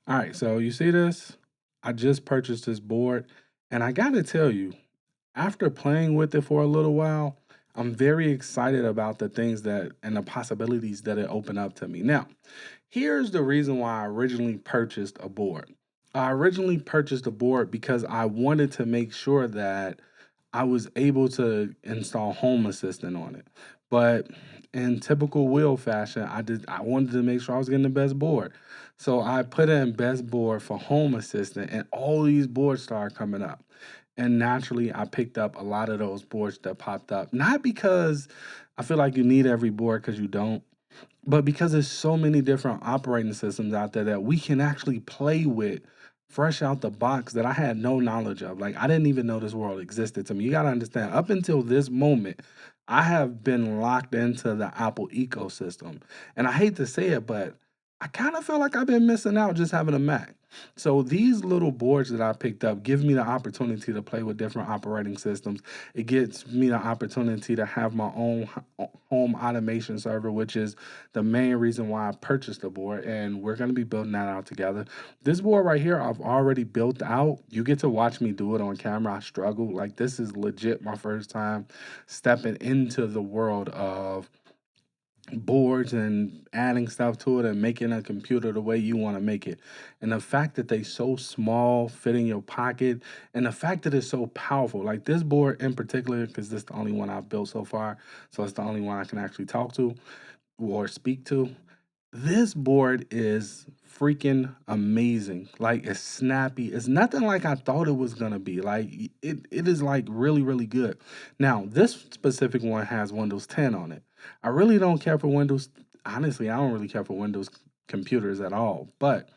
All right, so you see this? I just purchased this board, and I gotta tell you, after playing with it for a little while, I'm very excited about the things that and the possibilities that it opened up to me. Now, here's the reason why I originally purchased a board. I originally purchased a board because I wanted to make sure that I was able to install Home Assistant on it. But in typical Will fashion, I wanted to make sure I was getting the best board. So I put in best board for Home Assistant and all these boards started coming up. And naturally I picked up a lot of those boards that popped up. Not because I feel like you need every board because you don't, but because there's so many different operating systems out there that we can actually play with fresh out the box that I had no knowledge of. Like I didn't even know this world existed to me. You gotta understand, up until this moment, I have been locked into the Apple ecosystem. And I hate to say it, but I kind of feel like I've been missing out just having a Mac. So these little boards that I picked up give me the opportunity to play with different operating systems. It gives me the opportunity to have my own home automation server, which is the main reason why I purchased the board, and we're gonna be building that out together. This board right here, I've already built out. You get to watch me do it on camera. I struggle. Like this is legit my first time stepping into the world of boards and adding stuff to it and making a computer the way you want to make it. And the fact that they so small, fit in your pocket, and the fact that it's so powerful. Like this board in particular, because this is the only one I've built so far, so it's the only one I can actually talk to or speak to. This board is freaking amazing. Like it's snappy. It's nothing like I thought it was gonna be. Like it is like really, really good. Now, this specific one has Windows 10 on it. I really don't care for Windows. Honestly, I don't really care for Windows computers at all. But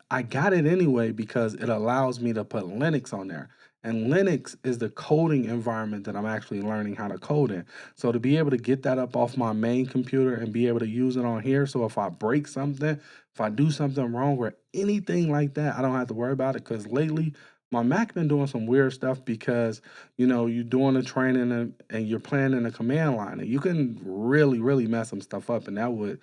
I got it anyway because it allows me to put Linux on there. And Linux is the coding environment that I'm actually learning how to code in. So to be able to get that up off my main computer and be able to use it on here, so if I break something, if I do something wrong or anything like that, I don't have to worry about it. Because lately, my Mac been doing some weird stuff because you're doing a training and you're playing in a command line, and you can really, really mess some stuff up, and that would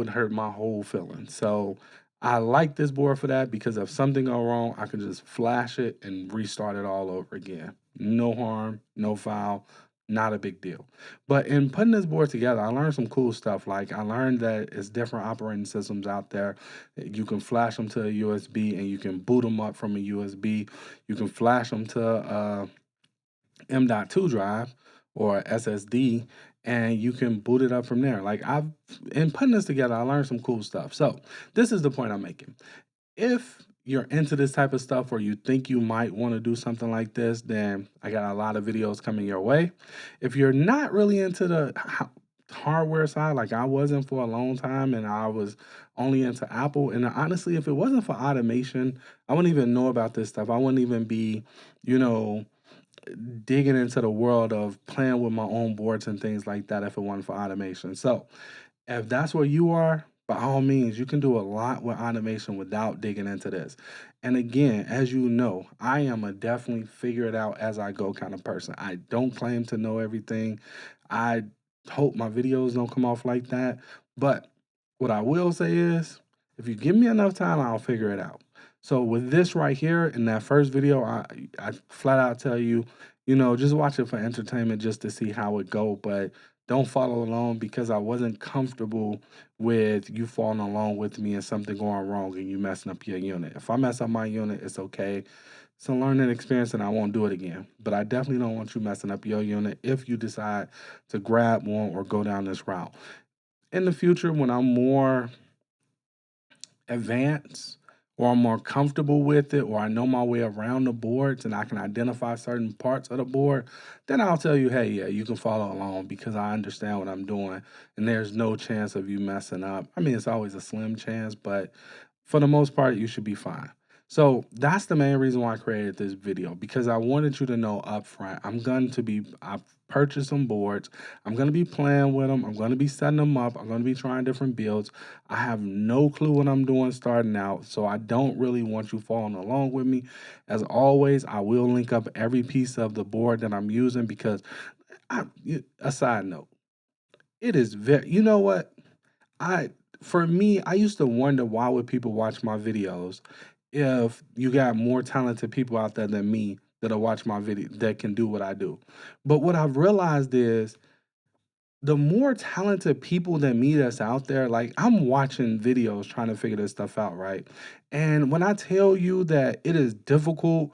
hurt my whole feeling. So I like this board for that because if something go wrong, I can just flash it and restart it all over again. No harm, no foul, not a big deal. But in putting this board together, I learned some cool stuff. Like I learned that it's different operating systems out there. You can flash them to a USB and you can boot them up from a USB. You can flash them to M.2 drive or SSD, and you can boot it up from there. Like I've in putting this together, I learned some cool stuff. So this is the point I'm making. If you're into this type of stuff or you think you might want to do something like this, then I got a lot of videos coming your way. If you're not really into the hardware side, like I wasn't for a long time, and I was only into Apple, and honestly, if it wasn't for automation, I wouldn't even know about this stuff. I wouldn't even be, you know, digging into the world of playing with my own boards and things like that if it wasn't for automation. So, if that's where you are, by all means, you can do a lot with automation without digging into this. And again, as you know, I am a definitely figure it out as I go kind of person. I don't claim to know everything. I hope my videos don't come off like that. But what I will say is, if you give me enough time, I'll figure it out. So with this right here in that first video, I flat out tell you, just watch it for entertainment just to see how it go. But don't follow along because I wasn't comfortable with you following along with me and something going wrong and you messing up your unit. If I mess up my unit, it's okay. It's a learning experience and I won't do it again. But I definitely don't want you messing up your unit if you decide to grab one or go down this route. In the future, when I'm more advanced or I'm more comfortable with it or I know my way around the boards and I can identify certain parts of the board, then I'll tell you, hey, yeah, you can follow along because I understand what I'm doing and there's no chance of you messing up. I mean, it's always a slim chance, but for the most part, you should be fine. So that's the main reason why I created this video because I wanted you to know upfront. I've purchased some boards. I'm going to be playing with them. I'm going to be setting them up. I'm going to be trying different builds. I have no clue what I'm doing starting out, so I don't really want you following along with me. As always, I will link up every piece of the board that I'm using because a side note, it is very, you know what? for me, I used to wonder why would people watch my videos if you got more talented people out there than me that'll watch my video that can do what I do. But what I've realized is the more talented people than me that's out there, like I'm watching videos trying to figure this stuff out, right? And when I tell you that it is difficult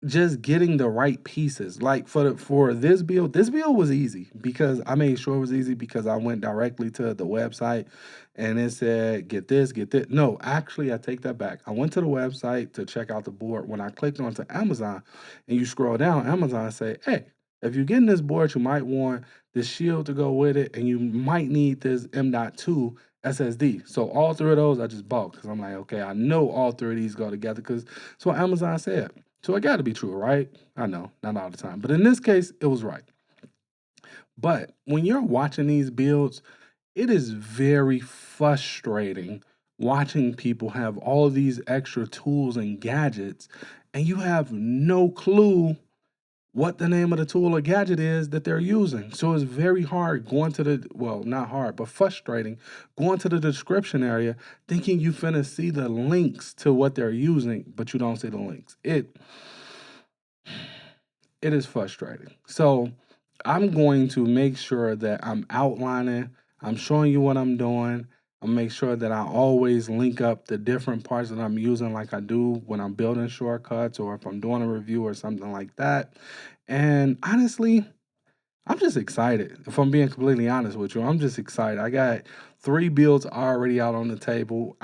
just getting the right pieces. Like for this build was easy because I made sure it was easy because I went directly to the website and it said get this, get this. No, actually I take that back. I went to the website to check out the board. When I clicked onto Amazon and you scroll down, Amazon say, hey, if you're getting this board, you might want this shield to go with it, and you might need this M.2 SSD. So all three of those I just bought because I'm like, okay, I know all three of these go together because that's what Amazon said. So it got to be true, right? I know, not all the time, but in this case, it was right. But when you're watching these builds, it is very frustrating watching people have all these extra tools and gadgets, and you have no clue what the name of the tool or gadget is that they're using. So it's very hard going to the, well, not hard, but frustrating going to the description area thinking you finna see the links to what they're using, but you don't see the links. It is frustrating. So I'm going to make sure that I'm outlining, I'm showing you what I'm doing. I'll make sure that I always link up the different parts that I'm using like I do when I'm building shortcuts or if I'm doing a review or something like that. And honestly, I'm just excited. If I'm being completely honest with you, I'm just excited. I got 3 builds already out on the table.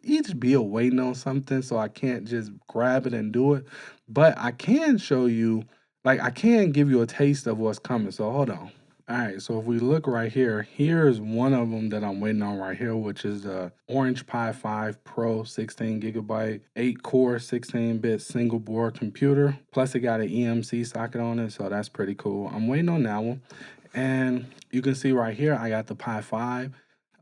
Each build waiting on something, so I can't just grab it and do it. But I can show you, like, I can give you a taste of what's coming. So hold on. All right, so if we look right here, here's one of them that I'm waiting on right here, which is the Orange Pi 5 Pro 16 gigabyte, 8 core, 16-bit single board computer. Plus it got an EMC socket on it, so that's pretty cool. I'm waiting on that one. And you can see right here, I got the Pi 5.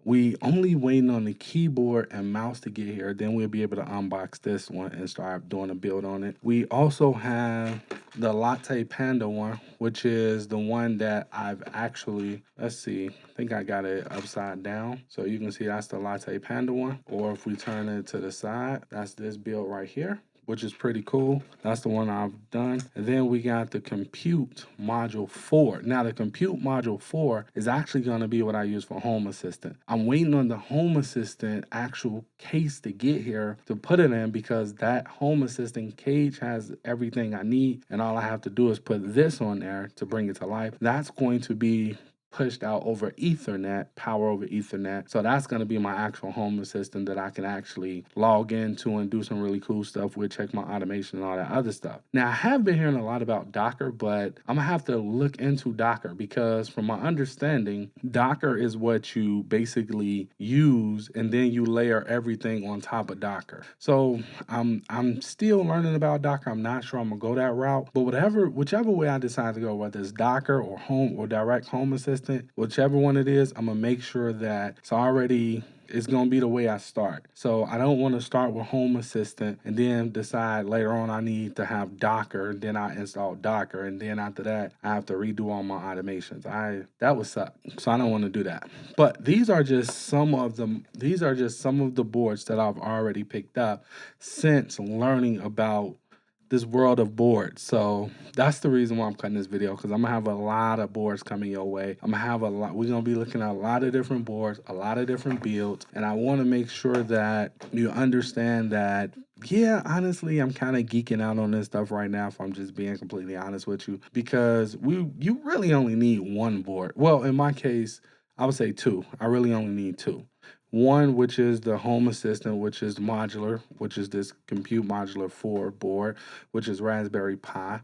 We only waiting on the keyboard and mouse to get here. Then we'll be able to unbox this one and start doing a build on it. We also have the Latte Panda one, which is the one that I've actually, let's see, I think I got it upside down. So you can see that's the Latte Panda one. Or if we turn it to the side, that's this build right here, which is pretty cool. That's the one I've done. And then we got the Compute Module 4. Now, the Compute Module 4 is actually gonna be what I use for Home Assistant. I'm waiting on the Home Assistant actual case to get here to put it in because that Home Assistant cage has everything I need, and all I have to do is put this on there to bring it to life. That's going to be pushed out over Ethernet, power over Ethernet. So that's going to be my actual home assistant that I can actually log into and do some really cool stuff with, check my automation and all that other stuff. Now, I have been hearing a lot about Docker, but I'm going to have to look into Docker because from my understanding, Docker is what you basically use and then you layer everything on top of Docker. So I'm still learning about Docker. I'm not sure I'm gonna go that route, but whichever way I decide to go, whether it's Docker or home or direct home assistant, whichever one it is, I'm gonna make sure that it's gonna be the way I start. So I don't want to start with Home Assistant and then decide later on I need to have Docker, then I install Docker, and then after that I have to redo all my automations. That would suck. So I don't want to do that. But these are just some of the boards that I've already picked up since learning about this world of boards. So that's the reason why I'm cutting this video because I'm gonna have a lot of boards coming your way. We're gonna be looking at a lot of different boards, a lot of different builds, and I want to make sure that you understand that yeah, honestly, I'm kind of geeking out on this stuff right now if I'm just being completely honest with you because you really only need one board. Well, in my case, I would say two. I really only need two. One, which is the Home Assistant, which is modular, which is this Compute Modular 4 board, which is Raspberry Pi.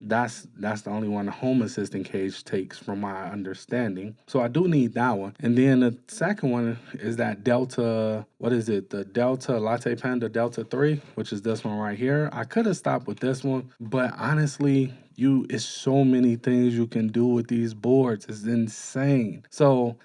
That's the only one the Home Assistant cage takes from my understanding. So I do need that one. And then the second one is that Delta, what is it? The Delta Latte Panda Delta 3, which is this one right here. I could have stopped with this one, but honestly, it's so many things you can do with these boards. It's insane. So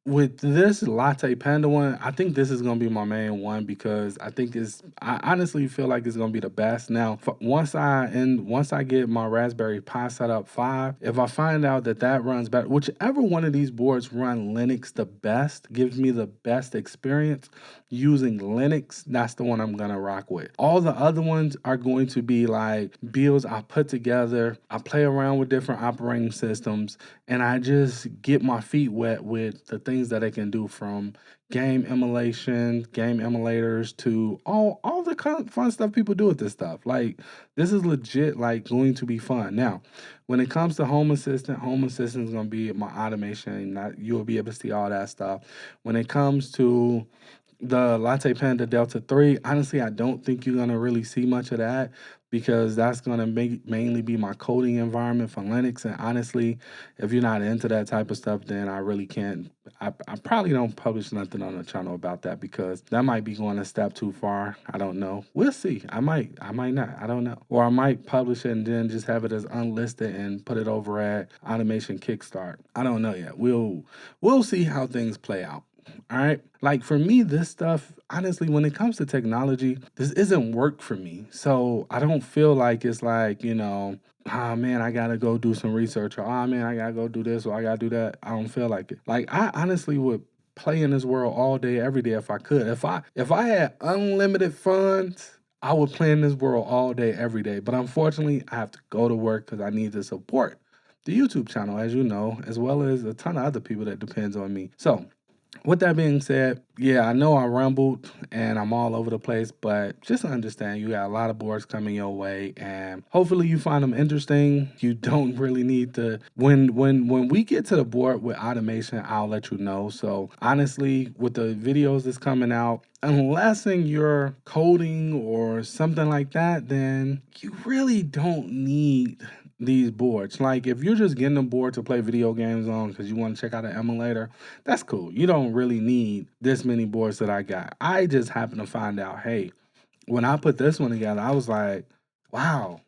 With this Latte Panda one, I think this is gonna be my main one because I honestly feel like it's gonna be the best. Now, once I get my Raspberry Pi Setup 5, if I find out that that runs better, whichever one of these boards run Linux the best, gives me the best experience using Linux, that's the one I'm gonna rock with. All the other ones are going to be like builds I put together. I play around with different operating systems and I just get my feet wet with the things that it can do, from game emulation, game emulators, to all the fun stuff people do with this stuff. Like, this is legit like going to be fun. Now, when it comes to Home Assistant is going to be my automation. Not, you'll be able to see all that stuff. When it comes to the Latte Panda Delta 3, honestly, I don't think you're gonna really see much of that because that's gonna mainly be my coding environment for Linux. And honestly, if you're not into that type of stuff, then I really can't. I probably don't publish nothing on the channel about that because that might be going a step too far. I don't know. We'll see. I might not. I don't know. Or I might publish it and then just have it as unlisted and put it over at Automation Kickstart. I don't know yet. We'll see how things play out. All right. Like for me, this stuff, honestly, when it comes to technology, this isn't work for me. So I don't feel like it's like, ah man, I gotta go do some research, or ah man, I gotta go do this, or I gotta do that. I don't feel like it. Like I honestly would play in this world all day, every day if I could. If I had unlimited funds, I would play in this world all day, every day. But unfortunately, I have to go to work because I need to support the YouTube channel, as you know, as well as a ton of other people that depends on me. So with that being said, yeah, I know I rumbled and I'm all over the place, but just understand you got a lot of boards coming your way, and hopefully you find them interesting. You don't really need to. When we get to the board with automation, I'll let you know. So honestly, with the videos that's coming out, unless in you're coding or something like that, then you really don't need these boards. Like if you're just getting a board to play video games on because you want to check out an emulator, that's cool. You don't really need this many boards that I got. I just happened to find out, hey, when I put this one together, I was like, wow,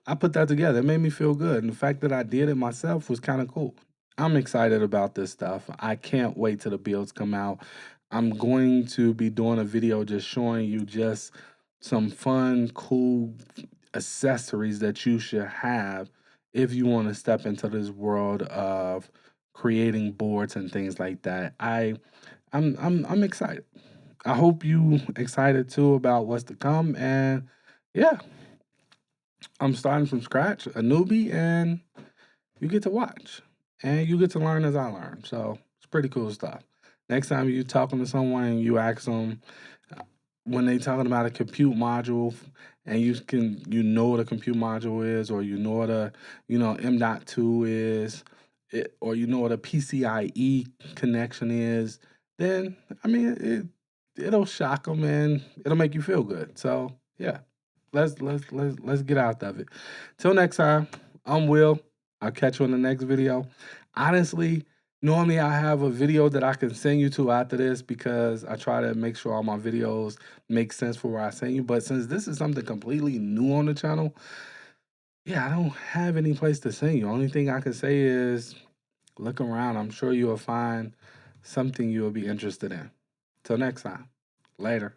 I put that together. It made me feel good. And the fact that I did it myself was kind of cool. I'm excited about this stuff. I can't wait till the builds come out. I'm going to be doing a video just showing you just some fun, cool accessories that you should have if you want to step into this world of creating boards and things like that. I'm excited. I hope you excited too about what's to come. And yeah, I'm starting from scratch, a newbie, and you get to watch and you get to learn as I learn. So it's pretty cool stuff. Next time you talking to someone and you ask them when they talking about a compute module, and you know what a compute module is, or you know what a M.2 is, or you know what a PCIe connection is, then I mean it'll shock them and it'll make you feel good. So yeah, let's get out of it. Till next time, I'm Will. I'll catch you in the next video. Honestly, normally I have a video that I can send you to after this because I try to make sure all my videos make sense for where I send you. But since this is something completely new on the channel, yeah, I don't have any place to send you. Only thing I can say is look around. I'm sure you'll find something you'll be interested in. Till next time. Later.